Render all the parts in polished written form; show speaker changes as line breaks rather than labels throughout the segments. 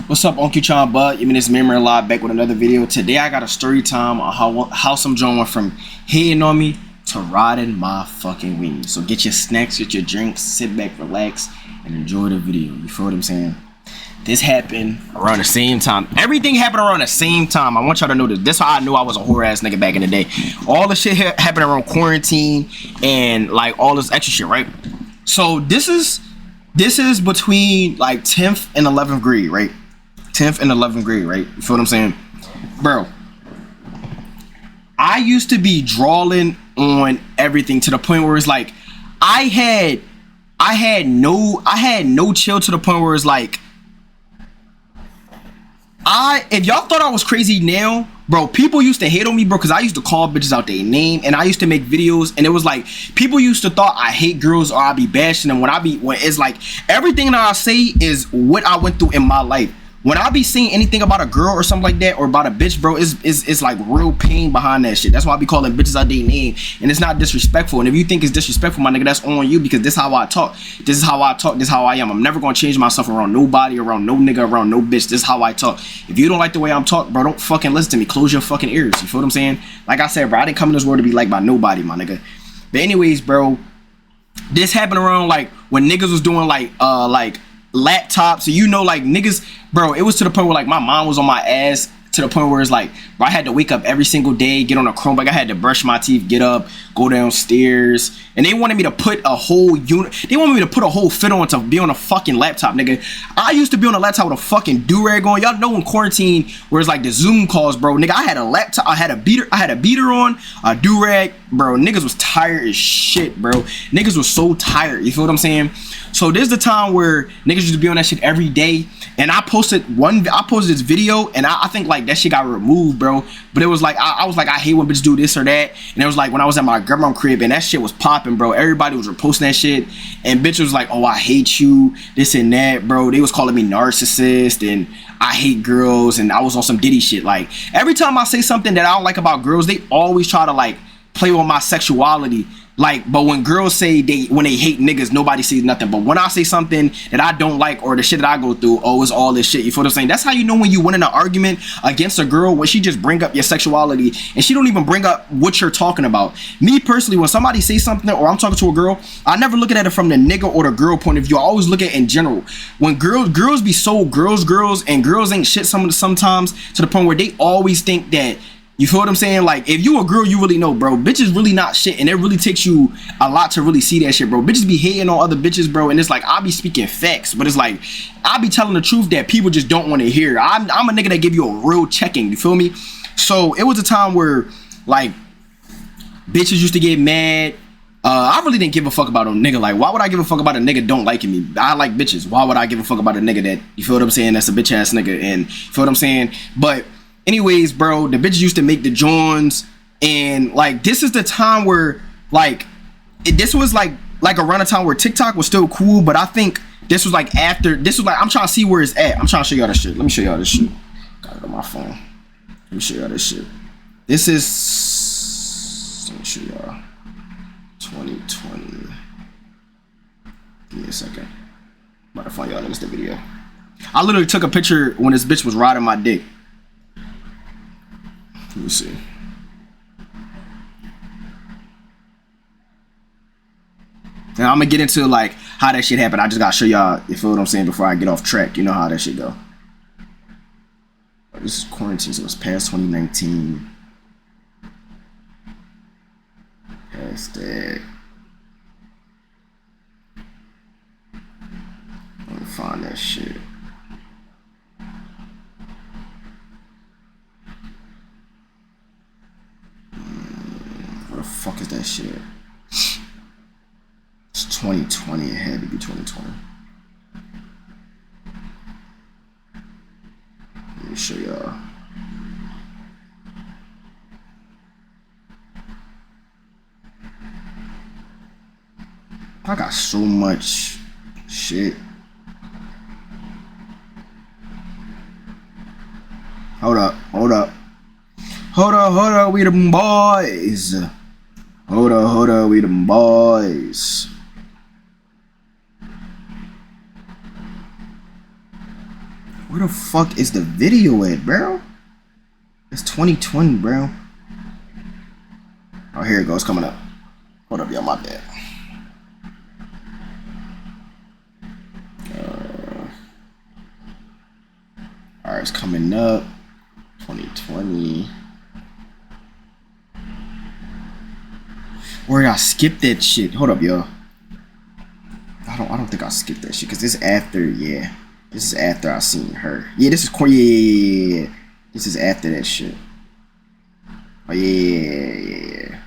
What's up, Uncle Chan Bud? You mean it's Memory Live back with another video. Today I got a story time on how some John went from hating on me to riding my fucking wings. So get your snacks, get your drinks, sit back, relax, and enjoy the video. You feel what I'm saying? This happened around the same time. Everything happened around the same time. I want y'all to know this. That's how I knew I was a whore ass nigga back in the day. All the shit happened around quarantine and like all this extra shit, right? So this is between like 10th and 11th grade, right? 10th and 11th grade, right? You feel what I'm saying? Bro, I used to be drawing on everything to the point where it's like I had no chill to the point where it's like if y'all thought I was crazy now, bro, people used to hate on me, bro, because I used to call bitches out their name and I used to make videos and it was like people used to thought I hate girls or I be bashing them when it's like everything that I say is what I went through in my life. When I be saying anything about a girl or something like that or about a bitch, bro, it's like real pain behind that shit. That's why I be calling bitches out their name, and it's not disrespectful. And if you think it's disrespectful, my nigga, that's on you, because this is how I talk. This is how I talk. This is how I am. I'm never gonna change myself around nobody, around no nigga, around no bitch. This is how I talk. If you don't like the way I'm talk, bro, don't fucking listen to me. Close your fucking ears. You feel what I'm saying? Like I said, bro, I didn't come in this world to be liked by nobody, my nigga. But anyways, bro, this happened around like when niggas was doing like laptops. So you know, like niggas, bro, it was to the point where like my mom was on my ass to the point where it's like, bro, I had to wake up every single day, get on a Chromebook. I had to brush my teeth, get up, go downstairs, and they wanted me to put a whole they wanted me to put a whole fit on to be on a fucking laptop, nigga. I used to be on a laptop with a fucking do-rag on. Y'all know in quarantine where it's like the Zoom calls, bro, nigga, I had a laptop, I had a beater on, a do-rag, bro. Niggas was tired as shit, bro. Niggas was so tired, you feel what I'm saying? So there's the time where niggas used to be on that shit every day, and I posted this video, and I think like that shit got removed, bro. But it was like I was like, I hate when bitches do this or that, and it was like when I was at my grandma's crib and that shit was popping, bro. Everybody was reposting that shit, and bitches was like, oh, I hate you, this and that, bro. They was calling me narcissist and I hate girls, and I was on some Diddy shit. Like every time I say something that I don't like about girls, they always try to like play on my sexuality. Like, but when girls say when they hate niggas, nobody sees nothing. But when I say something that I don't like or the shit that I go through, oh, it's all this shit. You feel what I'm saying? That's how you know when you win in an argument against a girl, when she just bring up your sexuality and she don't even bring up what you're talking about. Me personally, when somebody says something or I'm talking to a girl, I never look at it from the nigga or the girl point of view. I always look at it in general. When girls be so girls, and girls ain't shit sometimes to the point where they always think that, you feel what I'm saying? Like, if you a girl, you really know, bro. Bitches really not shit, and it really takes you a lot to really see that shit, bro. Bitches be hating on other bitches, bro, and it's like, I be speaking facts, but it's like, I be telling the truth that people just don't want to hear. I'm a nigga that give you a real checking, you feel me? So, it was a time where, like, bitches used to get mad. I really didn't give a fuck about a nigga. Like, why would I give a fuck about a nigga don't liking me? I like bitches. Why would I give a fuck about a nigga that, you feel what I'm saying, that's a bitch ass nigga, and you feel what I'm saying? But anyways, bro, the bitches used to make the joins, and like this is the time where like this was like around the time where TikTok was still cool, but I think this was like after. This was like, I'm trying to see where it's at. I'm trying to show y'all this shit. Let me show y'all this shit. Got it on my phone. Let me show y'all this shit. This is, let me show y'all 2020. Give me a second. I'm about to find y'all in this video. I literally took a picture when this bitch was riding my dick. Let me see. Now I'm gonna get into like how that shit happened. I just gotta show y'all, you feel what I'm saying, before I get off track. You know how that shit go. This is quarantine, so it's past 2019. Past that. Let me find that shit. Where the fuck is that shit? It's 2020. It had to be 2020. Let me show y'all. I got so much shit. Hold up, we them boys. Hold up, we them boys. Where the fuck is the video at, bro? It's 2020, bro. Oh, here it goes, coming up. Hold up, y'all, my bad. Alright, it's coming up. 2020. Where did I skip that shit? Hold up, y'all. I don't think I skipped that shit because this is after, yeah. This is after I seen her. Yeah, this is yeah. This is after that shit. Oh yeah.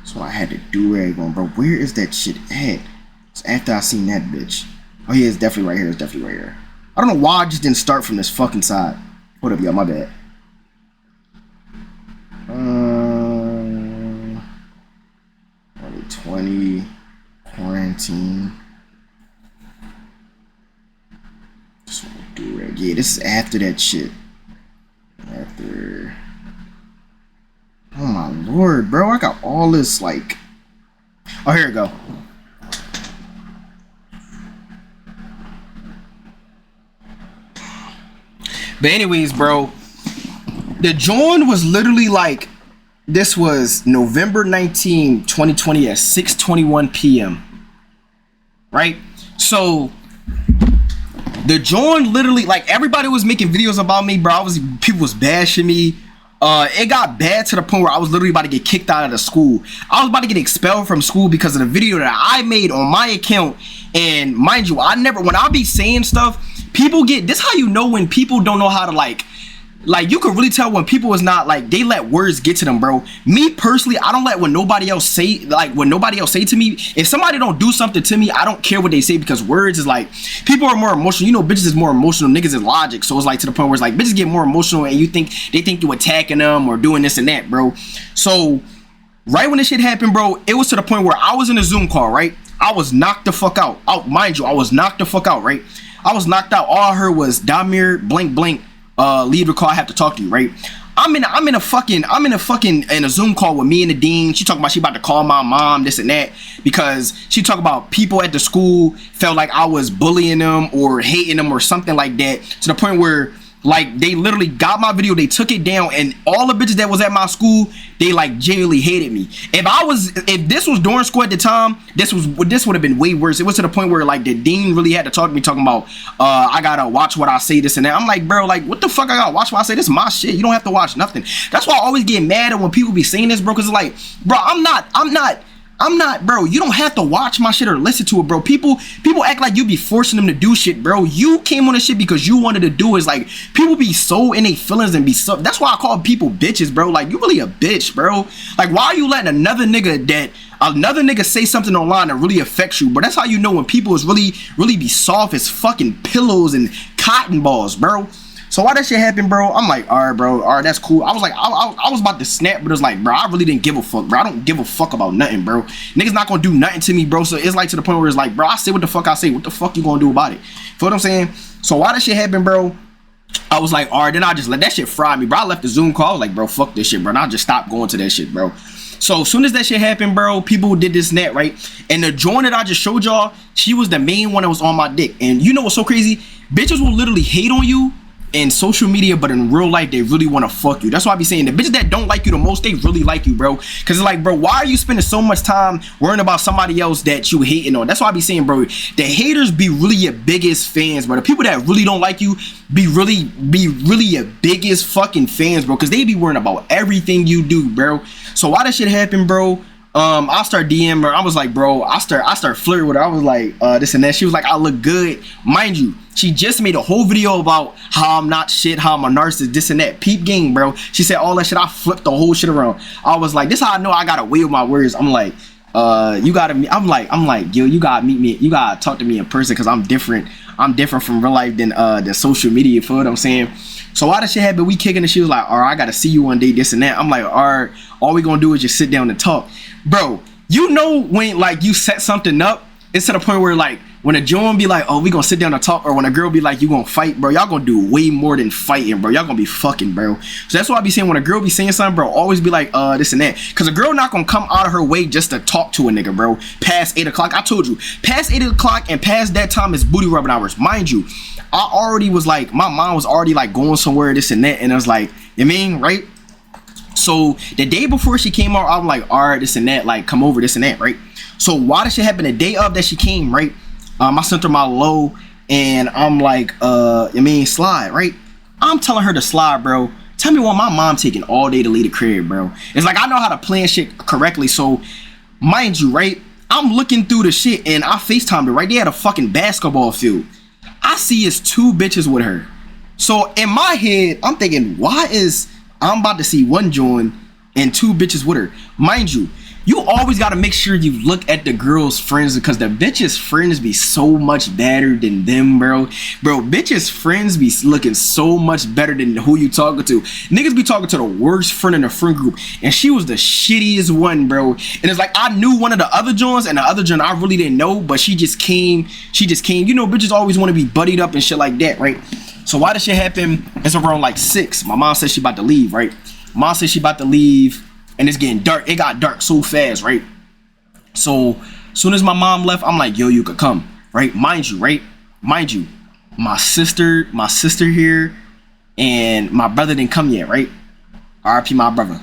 So I had to do rag on, bro. Where is that shit at? It's after I seen that bitch. Oh yeah, it's definitely right here. It's definitely right here. I don't know why I just didn't start from this fucking side. Hold up, y'all. My bad. 2020 quarantine. Just want to do rag. Yeah, this is after that shit. After. Oh my lord, bro, I got all this, like... Oh, here we go. But anyways, bro, the joint was literally like... This was November 19, 2020 at 6:21 p.m. Right? So... The joint literally, like, everybody was making videos about me, bro. People was bashing me. It got bad to the point where I was literally about to get kicked out of the school. I was about to get expelled from school because of the video that I made on my account. And mind you, when I be saying stuff, people get, this how you know when people don't know how to like you can really tell when people is not like, they let words get to them, bro. Me personally, I don't let when nobody else say to me, if somebody don't do something to me, I don't care what they say, because words is like, people are more emotional. You know, bitches is more emotional, niggas is logic. So it's like to the point where it's like bitches get more emotional and they think you attacking them or doing this and that, bro. So right when this shit happened, bro, it was to the point where I was in a Zoom call, right? I was knocked the fuck out. Mind you, I was knocked the fuck out, right? I was knocked out. All I heard was Damir blank blank. Leave the call, I have to talk to you, right? I'm in a Zoom call with me and the dean. She talking about she about to call my mom, this and that, because she talk about people at the school felt like I was bullying them or hating them or something like that, to the point where like they literally got my video, they took it down, and all the bitches that was at my school, they like genuinely hated me. If this was during school at the time, this would have been way worse. It was to the point where like the dean really had to talk to me, talking about I gotta watch what I say, this and that. I'm like, bro, like what the fuck I gotta watch what I say? This is my shit. You don't have to watch nothing. That's why I always get mad at when people be saying this, bro, because it's like, bro, I'm not, bro, you don't have to watch my shit or listen to it, bro. People act like you be forcing them to do shit, bro. You came on this shit because you wanted to do it. It's like, people be so in their feelings and be so, that's why I call people bitches, bro. Like, you really a bitch, bro. Like, why are you letting another nigga say something online that really affects you? But that's how you know when people is really be soft as fucking pillows and cotton balls, bro. So why that shit happened, bro? I'm like, all right, bro, all right, that's cool. I was like, I was about to snap, but it was like, bro, I really didn't give a fuck, bro. I don't give a fuck about nothing, bro. Niggas not gonna do nothing to me, bro. So it's like to the point where it's like, bro, I say what the fuck I say. What the fuck you gonna do about it? Feel what I'm saying? So why that shit happened, bro? I was like, all right, then I just let that shit fry me, bro. I left the Zoom call. I was like, bro, fuck this shit, bro. And I just stopped going to that shit, bro. So as soon as that shit happened, bro, people did this and that, right? And the joint that I just showed y'all, she was the main one that was on my dick. And you know what's so crazy? Bitches will literally hate on you in social media, but in real life they really want to fuck you. That's why I be saying the bitches that don't like you the most, they really like you, bro. Because it's like, bro, why are you spending so much time worrying about somebody else that you hating on? That's why I be saying, bro, the haters be really your biggest fans, bro. The people that really don't like you be really your biggest fucking fans, bro, because they be worrying about everything you do, bro. So why that shit happen, bro? I start DM her. I was like, bro, I start flirting with her. I was like, this and that. She was like, I look good. Mind you, she just made a whole video about how I'm not shit, how I'm a narcissist, this and that. Peep game, bro. She said all that shit. I flipped the whole shit around. I was like, this is how I know I got away with my words. I'm like, you gotta meet. I'm like, yo, you gotta meet me. You gotta talk to me in person because I'm different. I'm different from real life than the social media. You feel what I'm saying? So why that shit happen? We kicking and she was like, all right, I gotta see you one day, this and that. I'm like, all right, all we gonna do is just sit down and talk, bro. You know when like you set something up, it's to the point where like when a Joan be like, oh, we gonna sit down and talk, or when a girl be like, you gonna fight, bro, y'all gonna do way more than fighting, bro. Y'all gonna be fucking, bro. So that's why I be saying when a girl be saying something, bro, always be like, this and that, because a girl not gonna come out of her way just to talk to a nigga, bro, past 8 o'clock. I told you, past 8 o'clock and past that time is booty rubbing hours. Mind you, I already was like, my mom was already like going somewhere, this and that, and I was like, you mean, right? So the day before she came out, I'm like, all right, this and that, like, come over, this and that, right? So why did shit happen the day of that she came, right? I sent her my low, and I'm like, slide, right? I'm telling her to slide, bro. Tell me why my mom taking all day to leave the crib, bro. It's like I know how to plan shit correctly. So, mind you, right? I'm looking through the shit, and I FaceTimed her, right? They had a fucking basketball field. I see it's 2 bitches with her. So, in my head, I'm thinking, why is I'm about to see one join and 2 bitches with her? Mind you, you always got to make sure you look at the girl's friends, because the bitches' friends be so much better than them, bro. Bro, bitches' friends be looking so much better than who you talking to. Niggas be talking to the worst friend in the friend group, and she was the shittiest one, bro. And it's like I knew one of the other joints, and the other joint I really didn't know, but she just came. You know, bitches always want to be buddied up and shit like that, right? So why did shit happen? It's around like 6. My mom said she about to leave, right? Mom said she about to leave. And it's getting dark. It got dark so fast, right? So soon as my mom left, I'm like, yo, you could come, right? Mind you, right? Mind you, my sister here and my brother didn't come yet, right? RIP my brother.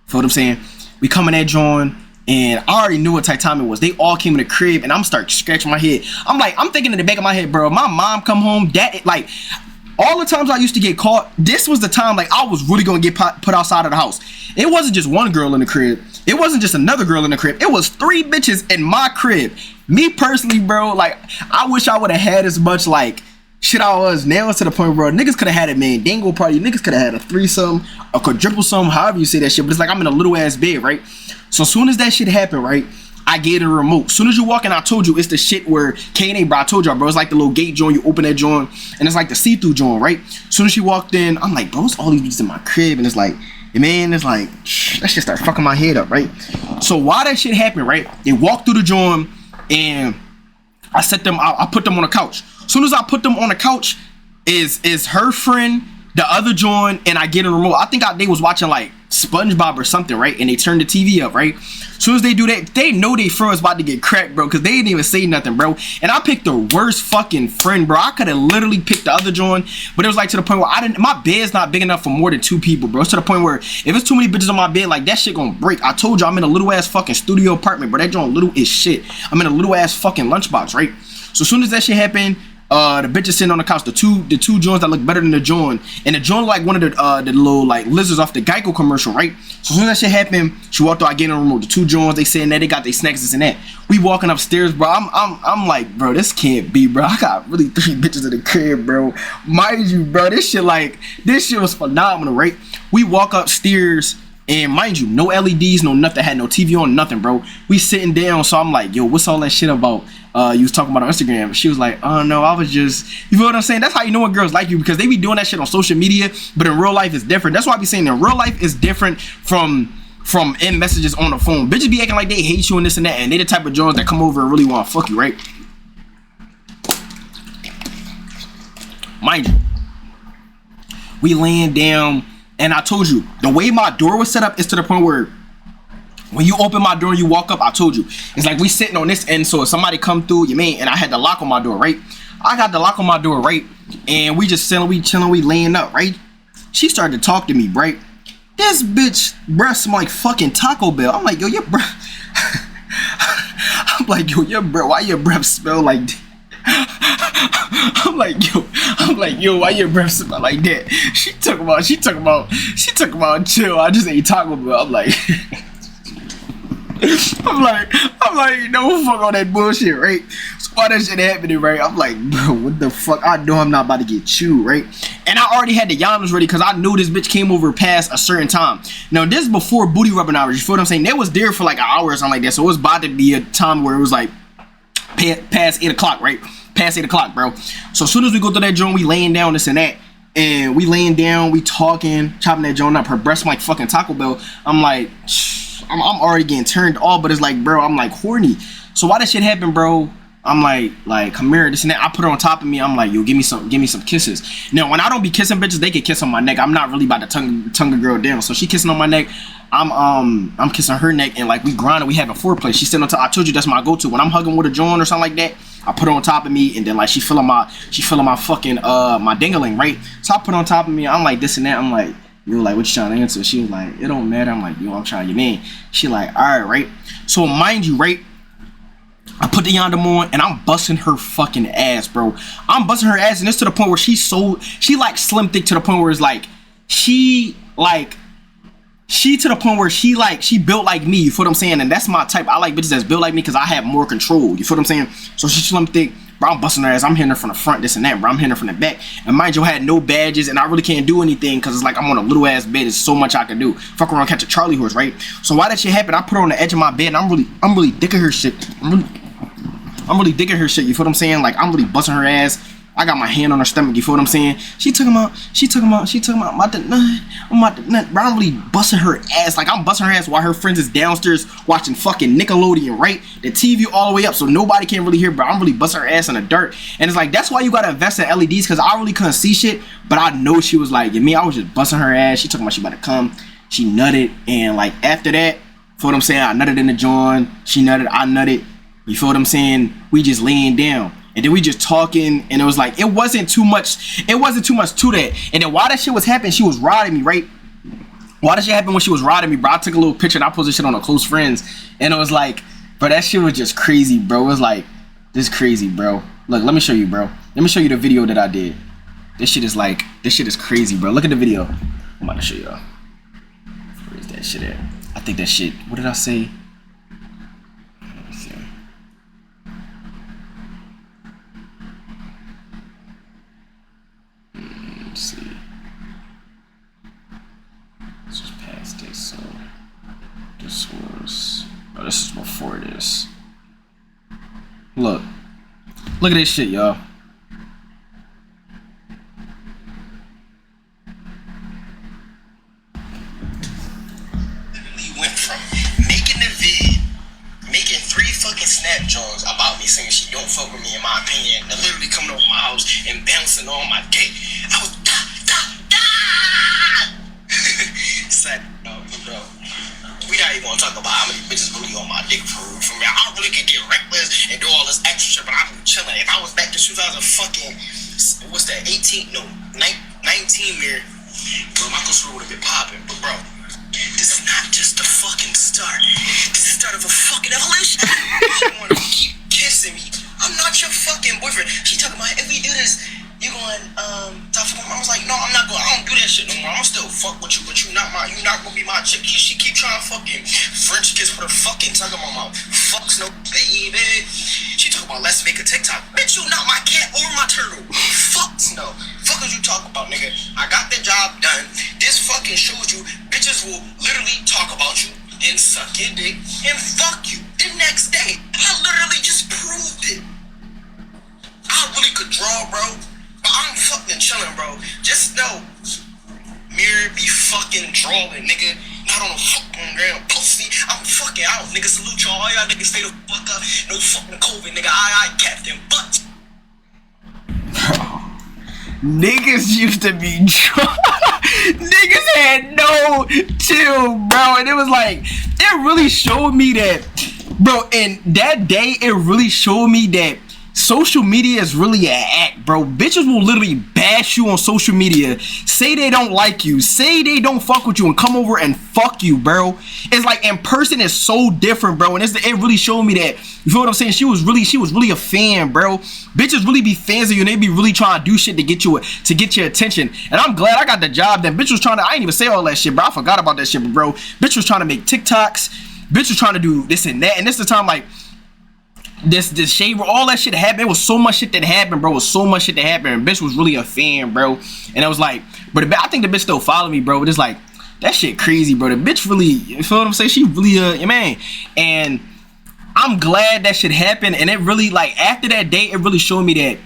Feel what I'm saying? We coming at John, and I already knew what type of time it was. They all came in the crib, and I'm start scratching my head. I'm thinking in the back of my head, bro, my mom come home, that, like, all the times I used to get caught, this was the time like I was really gonna get put outside of the house. It wasn't just one girl in the crib. It wasn't just another girl in the crib. It was 3 bitches in my crib. Me personally, bro, like I wish I would have had as much like shit I was now, to the point, bro, niggas could have had a man dangle party. Niggas could have had a threesome, a quadruple some, however you say that shit. But it's like I'm in a little ass bed, right? So as soon as that shit happened, right, I get a remote. As soon as you walk in, I told you, it's the shit where K&A, bro, I told y'all, bro, it's like the little gate joint. You open that joint, and it's like the see-through joint, right? As soon as she walked in, I'm like, bro, it's all these bitches in my crib, and it's like, man, it's like, that shit start fucking my head up, right? So why that shit happened, right? They walked through the joint, and I set them out. I put them on the couch. As soon as I put them on the couch, is her friend, the other joint, and I get a remote. I think they was watching like SpongeBob or something, right? And they turned the TV up, right? As soon as they do that, they know they friend was about to get cracked, bro, because they didn't even say nothing, bro. And I picked the worst fucking friend, bro. I could have literally picked the other joint, but it was like to the point where my bed's not big enough for more than 2 people, bro. It's to the point where if it's too many bitches on my bed, like that shit gonna break. I told you I'm in a little ass fucking studio apartment, bro. That joint little as shit. I'm in a little ass fucking lunchbox, right? So as soon as that shit happened, the bitch is sitting on the couch. The two joints that look better than the joint, and the joint like one of the little like lizards off the Geico commercial, right? So as soon as that shit happened, she walked out. I get in the room. The 2 joints, they sitting there. They got their snacks, this and that. We walking upstairs, bro. I'm like, bro, this can't be, bro. I got really 3 bitches in the crib, bro. Mind you, bro, this shit was phenomenal, right? We walk upstairs. And mind you, no LEDs, no nothing, had no TV on, nothing, bro. We sitting down, so I'm like, yo, what's all that shit about? You was talking about on Instagram. She was like, oh no, I was just, you feel what I'm saying? That's how you know when girls like you, because they be doing that shit on social media, but in real life it's different. That's why I be saying in real life is different from in messages on the phone. Bitches be acting like they hate you and this and that, and they the type of jones that come over and really want to fuck you, right? Mind you, we laying down. And I told you, the way my door was set up is to the point where when you open my door and you walk up, I told you, it's like we sitting on this end, so if somebody come through, you mean, and I had the lock on my door, right? I got the lock on my door, right? And we just chilling, we laying up, right? She started to talk to me, right? This bitch breath smell like fucking Taco Bell. I'm like, yo, your breath. I'm like, yo, your breath, why your breath smell like that? I'm like, yo, why your breath smell like that? She talk about chill. I just ate Taco Bell. I'm like, I'm like, no fuck all that bullshit, right? So all that shit happening, right? I'm like, bro, what the fuck? I know I'm not about to get chewed, right? And I already had the Yamas ready because I knew this bitch came over past a certain time. Now, this is before booty rubbing hours, you feel what I'm saying? They was there for like an hour or something like that, so it was about to be a time where it was like past 8 o'clock, right? Past 8 o'clock, bro. So as soon as we go through that joint, we laying down, this and that. And we laying down, we talking, chopping that joint up. Her breast like fucking Taco Bell. I'm like, I'm already getting turned off, but it's like, bro, I'm like horny. So why that shit happen, bro? I'm like, come here, this and that. I put her on top of me. I'm like, yo, give me some kisses. Now, when I don't be kissing bitches, they can kiss on my neck. I'm not really about to tongue a girl down. So she kissing on my neck. I'm kissing her neck, and like we grinding, we having foreplay. She sitting on top. I told you that's my go-to. When I'm hugging with a joint or something like that, I put her on top of me, and then like she feeling my fucking my dingling, right? So I put her on top of me. I'm like this and that. I'm like, yo, like what you trying to answer? She was like, it don't matter. I'm like, yo, I'm trying your man. She like, all right. So mind you, right? I put the yondom on and I'm busting her fucking ass, bro. I'm busting her ass, and it's to the point where she like slim thick to the point where it's like she to the point where she built like me, you feel what I'm saying? And that's my type. I like bitches that's built like me because I have more control, you feel what I'm saying? So she slim thick, bro, I'm busting her ass. I'm hitting her from the front, this and that, bro. I'm hitting her from the back. And mind you, I had no badges, and I really can't do anything because it's like I'm on a little ass bed. There's so much I can do. Fuck around, catch a Charlie horse, right? So why that shit happened, I put her on the edge of my bed, and I'm really digging her shit. I'm really digging her shit, you feel what I'm saying? Like, I'm really busting her ass. I got my hand on her stomach, you feel what I'm saying? She took him out, I'm about to nut, bro. I'm really busting her ass. Like, I'm busting her ass while her friends is downstairs watching fucking Nickelodeon, right? The TV all the way up so nobody can really hear, bro. I'm really busting her ass in the dirt. And it's like, that's why you gotta invest in LEDs, because I really couldn't see shit, but I know she was like, yeah, me, I was just busting her ass. She talking about she about to come. She nutted, and like, after that, feel what I'm saying? I nutted in the joint. She nutted, I nutted. You feel what I'm saying? We just laying down. And then we just talking, and it was like, it wasn't too much to that. And then while that shit was happening, she was riding me, right? While that shit happened when she was riding me, bro, I took a little picture and I posted shit on her close friends. And it was like, bro, that shit was just crazy, bro. It was like, this is crazy, bro. Look, let me show you, bro. Let me show you the video that I did. This shit is crazy, bro. Look at the video. I'm about to show y'all. Where's that shit at? I think that shit, what did I say? Let's see. Let's just pass this. So this was, oh, this is before this. Look at this shit, y'all. Literally went from making the vid, making 3 fucking snap drawings about me saying she don't fuck with me in my opinion, to literally coming over my house and bouncing on my dick. I was sad, bro. We not even gonna talk about how many bitches really on my dick for me. I really could get reckless and do all this extra shit, but I'm chilling. If I was back to 2000 fucking, what's that, 18, no, 19 year, bro, my control would have been popping. But bro, this is not just the fucking start. This is the start of a fucking evolution. She wanna keep kissing me. I'm not your fucking boyfriend. She talking about, if we do this, you going, I was like, no, I'm not going, I don't do that shit no more. I'm still fuck with you, but you not gonna be my chick. She keep trying to fucking French kiss with her fucking tongue in my mouth. Fucks no baby. She talk about, let's make a TikTok. Bitch, you not my cat or my turtle. Fucks no. Fuck is you talk about, nigga? I got the job done. This fucking shows you bitches will literally talk about you and suck your dick and fuck you the next day. I literally just proved it. I really could draw, bro. But I'm fucking chilling, bro. Just know, mirror be fucking drawing, nigga. Not on a fucking ground, pussy. I'm fucking out, nigga. Salute y'all. All y'all niggas stay the fuck up. No fucking COVID, nigga. I Captain Butt. Niggas used to be drunk. Niggas had no chill, bro. And it was like, it really showed me that, bro. And that day, it really showed me that social media is really an act, bro. Bitches will literally bash you on social media, say they don't like you, say they don't fuck with you, and come over and fuck you, bro. It's like, in person is so different, bro. And it really showed me that, you feel what I'm saying? She was really a fan, bro. Bitches really be fans of you, and they be really trying to do shit to get your attention. And I'm glad I got the job. That bitch was trying to, I ain't even say all that shit, bro. I forgot about that shit, bro. Bitch was trying to make TikToks. bitch was trying to do this and that, and this the time like this shade, all that shit happened. It was so much shit that happened, bro. It was so much shit that happened. And bitch was really a fan, bro. And I was like, but I think the bitch still followed me, bro. But it's like, that shit crazy, bro. The bitch really, you feel what I'm saying? She really your man. And I'm glad that shit happened. And it really, like, after that day, it really showed me that,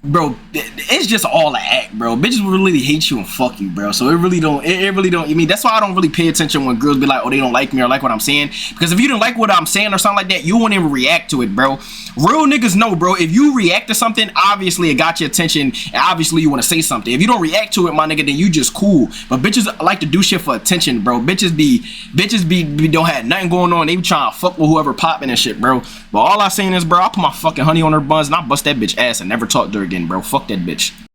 bro, it's just all an act, bro. Bitches really hate you and fuck you, bro. So it really don't, I mean, that's why I don't really pay attention when girls be like, oh, they don't like me or like what I'm saying. Because if you don't like what I'm saying or something like that, you won't even react to it, bro. Real niggas know, bro. If you react to something, obviously it got your attention, and obviously you want to say something. If you don't react to it, my nigga, then you just cool. But bitches like to do shit for attention, bro. Bitches don't have nothing going on. They be trying to fuck with whoever popping and shit, bro. But all I saying is, bro, I put my fucking honey on her buns and I bust that bitch ass and never talk to her again, bro. Fuck that bitch.